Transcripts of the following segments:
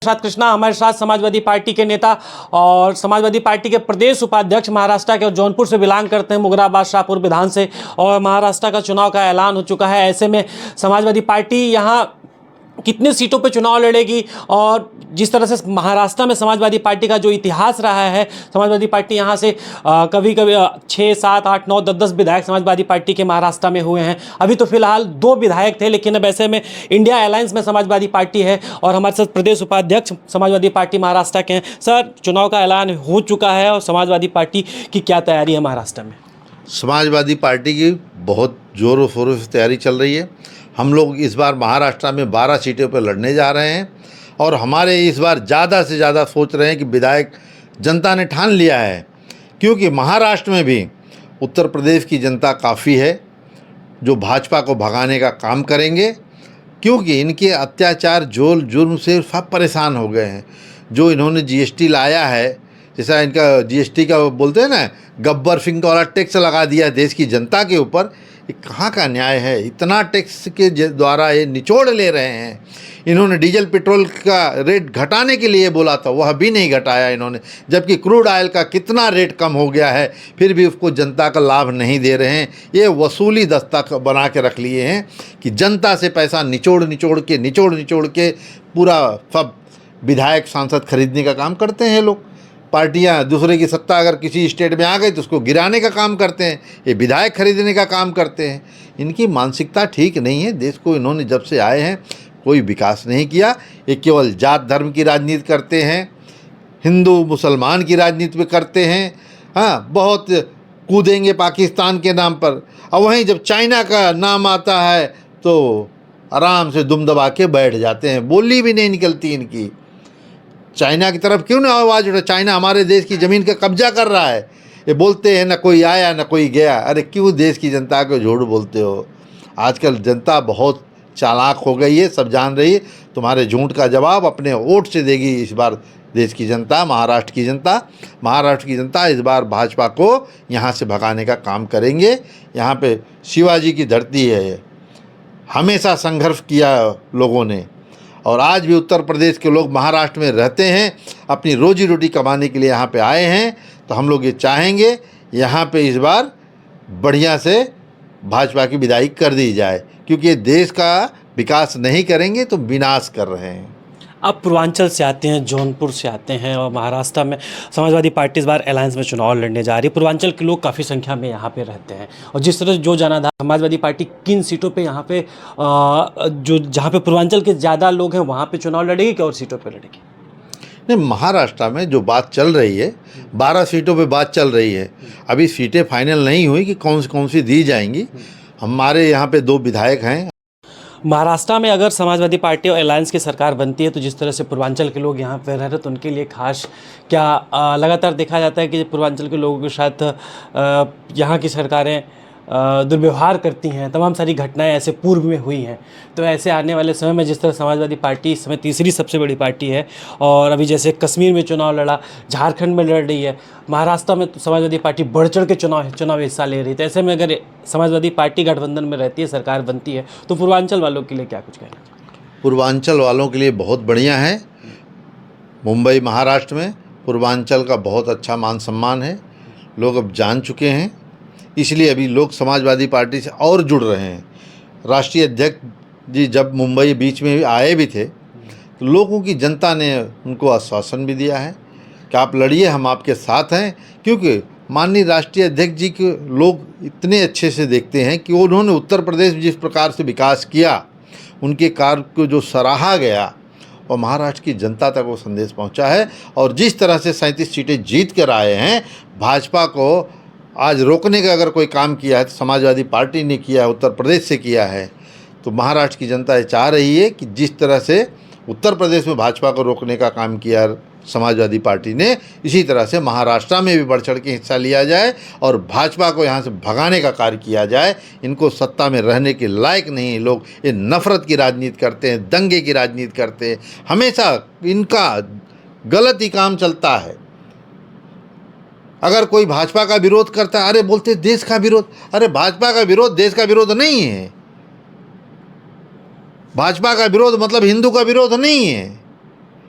साथ कृष्णा हमारे साथ समाजवादी पार्टी के नेता और समाजवादी पार्टी के प्रदेश उपाध्यक्ष महाराष्ट्र के और जौनपुर से बिलोंग करते हैं, मुगराबाद शाहपुर विधान से। और महाराष्ट्र का चुनाव का ऐलान हो चुका है। ऐसे में समाजवादी पार्टी यहाँ कितने सीटों पे चुनाव लड़ेगी और जिस तरह से महाराष्ट्र में समाजवादी पार्टी का जो इतिहास रहा है, समाजवादी पार्टी यहाँ से कभी कभी 6, 7, 8, 9, 10 विधायक समाजवादी पार्टी के महाराष्ट्र में हुए हैं। अभी तो फिलहाल 2 विधायक थे, लेकिन अब ऐसे में इंडिया अलायंस में समाजवादी पार्टी है और हमारे साथ प्रदेश उपाध्यक्ष समाजवादी पार्टी महाराष्ट्र के हैं। सर, चुनाव का ऐलान हो चुका है और समाजवादी पार्टी की क्या तैयारी है महाराष्ट्र में? समाजवादी पार्टी की बहुत ज़ोरों शोरों से तैयारी चल रही है। हम लोग इस बार महाराष्ट्र में 12 सीटों पर लड़ने जा रहे हैं और हमारे इस बार ज़्यादा से ज़्यादा सोच रहे हैं कि विधायक जनता ने ठान लिया है, क्योंकि महाराष्ट्र में भी उत्तर प्रदेश की जनता काफ़ी है जो भाजपा को भगाने का काम करेंगे, क्योंकि इनके अत्याचार जोल जुर्म से सब परेशान हो गए हैं। जो इन्होंने जीएसटी लाया है, जैसा इनका जीएसटी का बोलते हैं ना, गब्बर सिंह वाला टैक्स लगा दिया देश की जनता के ऊपर, ये कहाँ का न्याय है? इतना टैक्स के द्वारा ये निचोड़ ले रहे हैं। इन्होंने डीजल पेट्रोल का रेट घटाने के लिए बोला था, वह भी नहीं घटाया इन्होंने, जबकि क्रूड ऑयल का कितना रेट कम हो गया है, फिर भी उसको जनता का लाभ नहीं दे रहे हैं। ये वसूली दस्ता बना के रख लिए हैं कि जनता से पैसा निचोड़ निचोड़ के पूरा सब विधायक सांसद खरीदने का काम करते हैं। लोग पार्टियां दूसरे की सत्ता अगर किसी स्टेट में आ गई तो उसको गिराने का काम करते हैं, ये विधायक खरीदने का काम करते हैं। इनकी मानसिकता ठीक नहीं है। देश को इन्होंने जब से आए हैं कोई विकास नहीं किया। ये केवल जात धर्म की राजनीति करते हैं, हिंदू मुसलमान की राजनीति पे करते हैं। हाँ, बहुत कूदेंगे पाकिस्तान के नाम पर, और वहीं जब चाइना का नाम आता है तो आराम से दुम दबा के बैठ जाते हैं, बोली भी नहीं निकलती इनकी। चाइना की तरफ क्यों ना आवाज़ उठे? चाइना हमारे देश की ज़मीन का कब्जा कर रहा है। ये बोलते हैं ना कोई आया ना कोई गया। अरे क्यों देश की जनता को झूठ बोलते हो? आजकल जनता बहुत चालाक हो गई है, सब जान रही है। तुम्हारे झूठ का जवाब अपने वोट से देगी इस बार देश की जनता, महाराष्ट्र की जनता। महाराष्ट्र की जनता इस बार भाजपा को यहाँ से भगाने का काम करेंगे। यहाँ पे शिवाजी की धरती है, ये हमेशा संघर्ष किया लोगों ने, और आज भी उत्तर प्रदेश के लोग महाराष्ट्र में रहते हैं, अपनी रोजी रोटी कमाने के लिए यहाँ पे आए हैं। तो हम लोग ये चाहेंगे यहाँ पे इस बार बढ़िया से भाजपा की विदाई कर दी जाए, क्योंकि ये देश का विकास नहीं करेंगे तो विनाश कर रहे हैं। आप पूर्वांचल से आते हैं, जौनपुर से आते हैं, और महाराष्ट्र में समाजवादी पार्टी इस बार अलायंस में चुनाव लड़ने जा रही है। पूर्वांचल के लोग काफ़ी संख्या में यहाँ पे रहते हैं, और जिस तरह जो जनाधार समाजवादी पार्टी किन सीटों पे यहाँ पे जो जहाँ पे पूर्वांचल के ज़्यादा लोग हैं वहाँ पे चुनाव लड़ेगी, क्या और सीटों पे लड़ेगी? नहीं, महाराष्ट्र में जो बात चल रही है, 12 सीटों पे बात चल रही है। अभी सीटें फाइनल नहीं हुई कि कौन सी दी जाएंगी। हमारे यहाँ पे 2 विधायक हैं। महाराष्ट्र में अगर समाजवादी पार्टी और अलायंस की सरकार बनती है तो जिस तरह से पूर्वांचल के लोग यहाँ पर रह रहे हैं तो उनके लिए खास क्या लगातार देखा जाता है कि पूर्वांचल के लोगों के साथ यहाँ की सरकारें दुर्व्यवहार करती हैं। तमाम सारी घटनाएं ऐसे पूर्व में हुई हैं। तो ऐसे आने वाले समय में जिस तरह समाजवादी पार्टी इस समय तीसरी सबसे बड़ी पार्टी है, और अभी जैसे कश्मीर में चुनाव लड़ा, झारखंड में लड़ रही है, महाराष्ट्र में तो समाजवादी पार्टी बढ़ चढ़ के चुनाव हिस्सा ले रही है। तो ऐसे में अगर समाजवादी पार्टी गठबंधन में रहती है, सरकार बनती है, तो पूर्वांचल वालों के लिए क्या कुछ कहना? पूर्वांचल वालों के लिए बहुत बढ़िया है। मुंबई महाराष्ट्र में पूर्वांचल का बहुत अच्छा मान सम्मान है, लोग अब जान चुके हैं, इसलिए अभी लोग समाजवादी पार्टी से और जुड़ रहे हैं। राष्ट्रीय अध्यक्ष जी जब मुंबई बीच में आए भी थे तो लोगों की जनता ने उनको आश्वासन भी दिया है कि आप लड़िए, हम आपके साथ हैं, क्योंकि माननीय राष्ट्रीय अध्यक्ष जी के लोग इतने अच्छे से देखते हैं कि उन्होंने उत्तर प्रदेश में जिस प्रकार से विकास किया, उनके कार्य को जो सराहा गया, और महाराष्ट्र की जनता तक वो संदेश पहुंचा है। और जिस तरह से 37 सीटें जीत कर आए हैं, भाजपा को आज रोकने का अगर कोई काम किया है तो समाजवादी पार्टी ने किया है, उत्तर प्रदेश से किया है। तो महाराष्ट्र की जनता ये चाह रही है कि जिस तरह से उत्तर प्रदेश में भाजपा को रोकने का काम किया समाजवादी पार्टी ने, इसी तरह से महाराष्ट्र में भी बढ़ चढ़ के हिस्सा लिया जाए और भाजपा को यहाँ से भगाने का कार्य किया जाए। इनको सत्ता में रहने के लायक नहीं लोग, ये नफरत की राजनीति करते हैं, दंगे की राजनीति करते हैं, हमेशा इनका गलत ही काम चलता है। अगर कोई भाजपा का विरोध करता है, अरे बोलते देश का विरोध। अरे भाजपा का विरोध देश का विरोध नहीं है। भाजपा का विरोध मतलब हिंदू का विरोध नहीं है।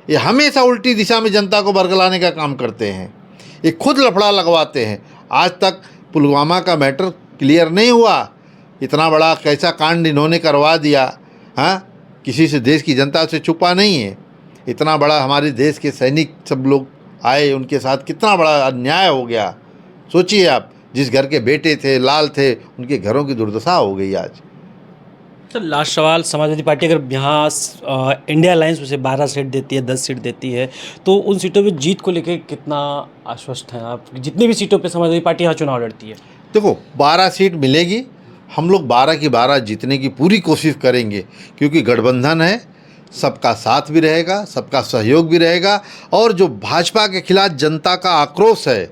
ये हमेशा उल्टी दिशा में जनता को बरगलाने का काम करते हैं, ये खुद लफड़ा लगवाते हैं। आज तक पुलवामा का मैटर क्लियर नहीं हुआ, इतना बड़ा कैसा कांड इन्होंने करवा दिया। हाँ, किसी से देश की जनता से छुपा नहीं है। इतना बड़ा हमारे देश के सैनिक सब लोग आए, उनके साथ कितना बड़ा अन्याय हो गया। सोचिए आप, जिस घर के बेटे थे, लाल थे, उनके घरों की दुर्दशा हो गई आज। सर लास्ट सवाल, समाजवादी पार्टी अगर यहाँ इंडिया अलायंस में से 12 सीट देती है, 10 सीट देती है, तो उन सीटों पे जीत को लेकर कितना आश्वस्त हैं आप? जितनी भी सीटों पे समाजवादी पार्टी यहाँ चुनाव लड़ती है। देखो, 12 सीट मिलेगी, हम लोग 12 की 12 जीतने की पूरी कोशिश करेंगे, क्योंकि गठबंधन है, सबका साथ भी रहेगा, सबका सहयोग भी रहेगा। और जो भाजपा के खिलाफ जनता का आक्रोश है,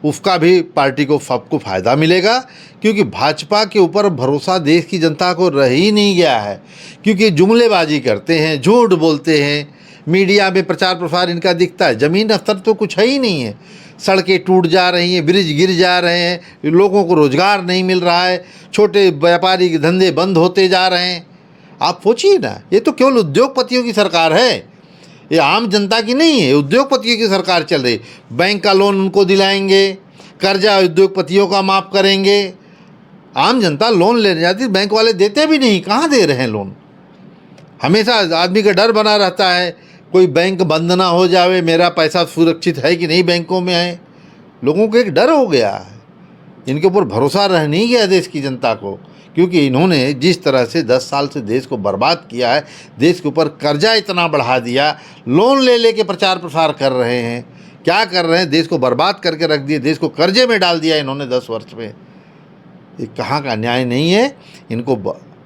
उसका भी पार्टी को सबको फ़ायदा मिलेगा, क्योंकि भाजपा के ऊपर भरोसा देश की जनता को रह ही नहीं गया है। क्योंकि जुमलेबाजी करते हैं, झूठ बोलते हैं, मीडिया में प्रचार प्रसार इनका दिखता है, ज़मीन स्तर तो कुछ है ही नहीं है। सड़कें टूट जा रही हैं, ब्रिज गिर जा रहे हैं, लोगों को रोज़गार नहीं मिल रहा है, छोटे व्यापारी के धंधे बंद होते जा रहे हैं। आप सोचिए ना, ये तो केवल उद्योगपतियों की सरकार है, ये आम जनता की नहीं है। उद्योगपतियों की सरकार चल रही। बैंक का लोन उनको दिलाएंगे, कर्जा उद्योगपतियों का माफ़ करेंगे। आम जनता लोन लेने जाती, बैंक वाले देते भी नहीं, कहाँ दे रहे हैं लोन। हमेशा आदमी का डर बना रहता है, कोई बैंक बंद ना हो जावे, मेरा पैसा सुरक्षित है कि नहीं बैंकों में है। लोगों को एक डर हो गया है, इनके ऊपर भरोसा रह नहीं गया देश की जनता को, क्योंकि इन्होंने जिस तरह से 10 साल से देश को बर्बाद किया है, देश के ऊपर कर्जा इतना बढ़ा दिया, लोन ले लेके प्रचार प्रसार कर रहे हैं। क्या कर रहे हैं, देश को बर्बाद करके रख दिए, देश को कर्जे में डाल दिया इन्होंने 10 वर्ष में। ये कहाँ का न्याय नहीं है। इनको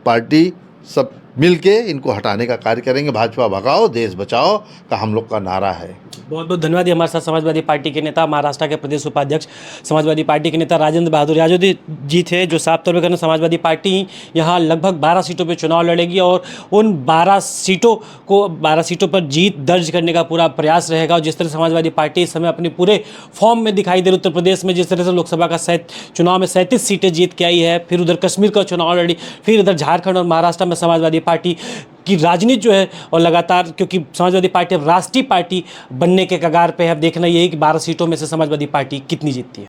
पार्टी सब मिल के इनको हटाने का कार्य करेंगे। भाजपा भगाओ, देश बचाओ का हम लोग का नारा है। बहुत बहुत धन्यवाद। हमारे साथ समाजवादी पार्टी के नेता, महाराष्ट्र के प्रदेश उपाध्यक्ष समाजवादी पार्टी के नेता राजेंद्र बहादुर यादव जी थे, जो साफ तौर पर कहना समाजवादी पार्टी यहाँ लगभग 12 सीटों पर चुनाव लड़ेगी और उन 12 सीटों पर जीत दर्ज करने का पूरा प्रयास रहेगा। और जिस तरह समाजवादी पार्टी इस समय अपने पूरे फॉर्म में दिखाई दे रही, उत्तर प्रदेश में जिस तरह से लोकसभा का चुनाव में 37 सीटें जीत के आई है, फिर उधर कश्मीर का चुनाव लड़ी, फिर इधर झारखंड और महाराष्ट्र में समाजवादी पार्टी की राजनीति जो है और लगातार, क्योंकि समाजवादी पार्टी अब राष्ट्रीय पार्टी बनने के कगार पे है। अब देखना यही कि 12 सीटों में से समाजवादी पार्टी कितनी जीतती है।